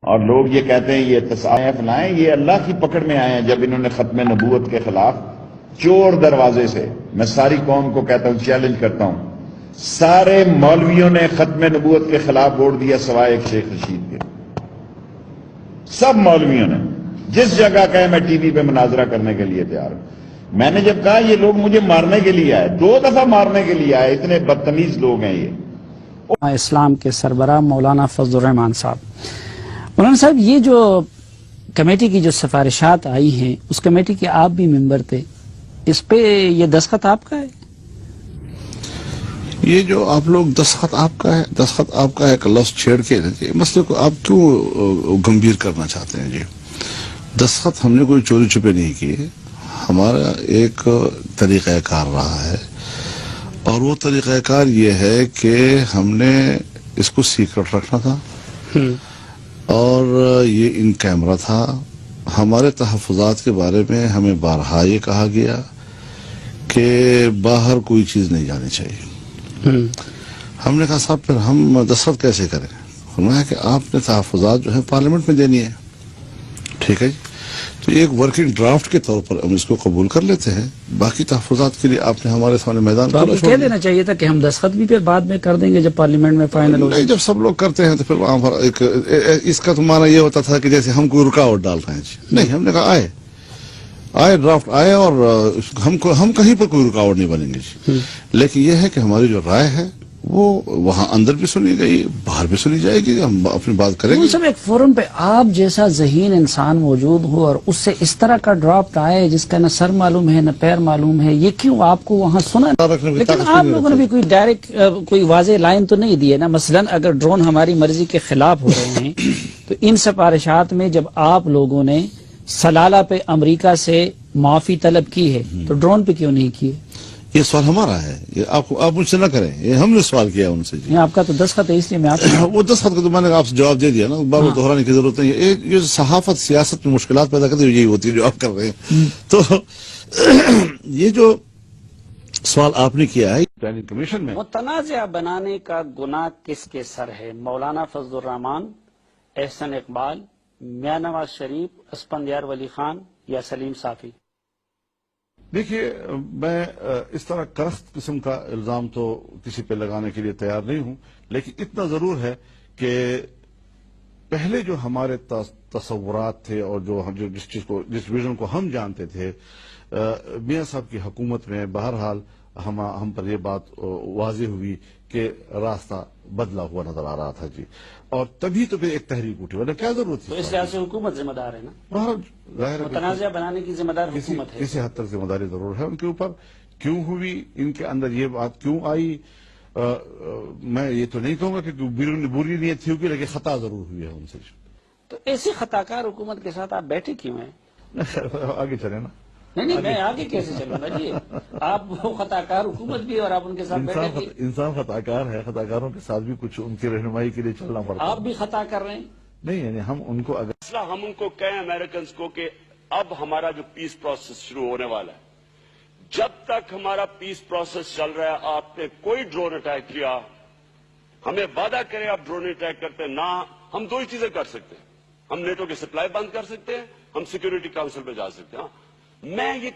اور لوگ یہ کہتے ہیں یہ تصائف فلائیں، یہ اللہ کی پکڑ میں آئے ہیں جب انہوں نے ختم نبوت کے خلاف چور دروازے سے، میں ساری قوم کو کہتا ہوں، چیلنج کرتا ہوں، سارے مولویوں نے ختم نبوت کے خلاف ووٹ دیا سوائے ایک شیخ رشید کے. سب مولویوں نے جس جگہ کہے میں ٹی وی پہ مناظرہ کرنے کے لیے تیار ہوں. میں نے جب کہا یہ لوگ مجھے مارنے کے لیے آئے، 2 دفعہ مارنے کے لیے آئے، اتنے بدتمیز لوگ ہیں یہ. اسلام کے سربراہ مولانا فضل الرحمان صاحب. مولانا صاحب، یہ جو کمیٹی کی جو سفارشات آئی ہیں، اس کمیٹی کے آپ بھی ممبر تھے، اس پہ یہ دستخط آپ کا ہے؟ یہ جو آپ لوگ دستخط آپ کا ہے کہ لفظ چھیڑ کے مسئلے کو آپ کیوں گمبھیر کرنا چاہتے ہیں؟ جی، دستخط ہم نے کوئی چوری چھپے نہیں کیے. ہمارا ایک طریقہ کار رہا ہے، اور وہ طریقہ کار یہ ہے کہ ہم نے اس کو سیکرٹ رکھنا تھا، اور یہ ان کیمرہ تھا. ہمارے تحفظات کے بارے میں ہمیں بارہا یہ کہا گیا کہ باہر کوئی چیز نہیں جانی چاہیے. ہم نے کہا صاحب پھر ہم دستخط کیسے کریں؟ فرمایا کہ آپ نے تحفظات جو ہیں پارلیمنٹ میں دینی ہے. ٹھیک ہے جی، تو ایک ورکنگ ڈرافٹ کے طور پر ہم اس کو قبول کر لیتے ہیں، باقی تحفظات کے لیے آپ نے ہمارے سامنے میدان تو آپ کو کہہ دینا چاہیے تھا کہ ہم دستخط بھی پھر بعد میں کر دیں گے جب پارلیمنٹ میں فائنل ہو جائے. جب سب لوگ کرتے ہیں تو پھر وہاں پر ایک اس کا تو معنی یہ ہوتا تھا کہ جیسے ہم کوئی رکاوٹ ڈال رہے ہیں. جی نہیں، ہم نے کہا آئے ڈرافٹ آئے، اور ہم کہیں پر کوئی رکاوٹ نہیں بنیں گے. جی، لیکن یہ ہے کہ ہماری جو رائے ہے وہ وہاں اندر بھی سنی گئی، باہر بھی سنی جائے گی، ہم اپنی بات کریں گے. سب ایک فورم پہ آپ جیسا ذہین انسان موجود ہو اور اس سے اس طرح کا ڈرافٹ آئے جس کا نہ سر معلوم ہے نہ پیر معلوم ہے، یہ کیوں آپ کو وہاں سنا؟ لیکن آپ لوگوں نے بھی کوئی ڈائریکٹ کوئی واضح لائن تو نہیں دی ہے نا. مثلا اگر ڈرون ہماری مرضی کے خلاف ہو رہے ہیں تو ان سفارشات میں جب آپ لوگوں نے سلالہ پہ امریکہ سے معافی طلب کی ہے تو ڈرون پہ کیوں نہیں کی ہے؟ یہ سوال ہمارا ہے، یہ آپ مجھ سے نہ کریں، یہ ہم نے سوال کیا ان سے. جی، آپ کا تو دستخط ہے، اس لیے میں آپ وہ دستخط کو تو میں نے آپ سے جواب دے دیا نا، بار بار دہرانے کی ضرورت نہیں ہے. یہ صحافت سیاست میں مشکلات پیدا کرتی ہے، یہی ہوتی ہے جو آپ کر رہے ہیں. تو یہ جو سوال آپ نے کیا ہے پلاننگ کمیشن میں، متنازع بنانے کا گناہ کس کے سر ہے؟ مولانا فضل الرحمان، احسن اقبال، میاں نواز شریف، اسفندیار ولی خان یا سلیم صافی؟ دیکھیے میں اس طرح کرخت قسم کا الزام تو کسی پہ لگانے کے لیے تیار نہیں ہوں، لیکن اتنا ضرور ہے کہ پہلے جو ہمارے تصورات تھے اور جس ویژن کو ہم جانتے تھے میاں صاحب کی حکومت میں، بہرحال ہم پر یہ بات واضح ہوئی کہ راستہ بدلا ہوا نظر آ رہا تھا. جی، اور تبھی تو پھر ایک تحریک اٹھی، ورنہ کیا ضرورت تھی؟ تو اس لحاظ سے حکومت ذمہ دار ہے نا، ظاہر ہے متنازع بنانے کی ذمہ دار حکومت ہے. کسی حد تک ذمہ داری ضرور ہے ان کے اوپر. کیوں ہوئی، ان کے اندر یہ بات کیوں آئی، میں یہ تو نہیں کہوں گا کہ بری نیت تھی ہوگی، لیکن خطا ضرور ہوئی ہے ان سے. تو ایسی خطا کار حکومت کے ساتھ آپ بیٹھے کیوں ہیں؟ آگے چلے نا. نہیں، میں آگے کیسے چلوں گا جی؟ آپ وہ خطا کار حکومت بھی اور آپ ان کے ساتھ بیٹھے. انسان خطا کار ہے، خطا کاروں کے ساتھ بھی کچھ ان کی رہنمائی کے لیے چلنا پڑتا ہے. آپ بھی خطا کر رہے ہیں. نہیں، یعنی ہم ان کو ہم ان کو کہیں امریکنز کو کہ اب ہمارا جو پیس پروسیس شروع ہونے والا ہے، جب تک ہمارا پیس پروسیس چل رہا ہے آپ نے کوئی ڈرون اٹیک کیا، ہمیں وعدہ کریں آپ ڈرون اٹیک کرتے نہ. ہم 2 ہی چیزیں کر سکتے ہیں، ہم نیٹو کی سپلائی بند کر سکتے ہیں، ہم سیکیورٹی کاؤنسل پہ جا سکتے ہیں. میں یہ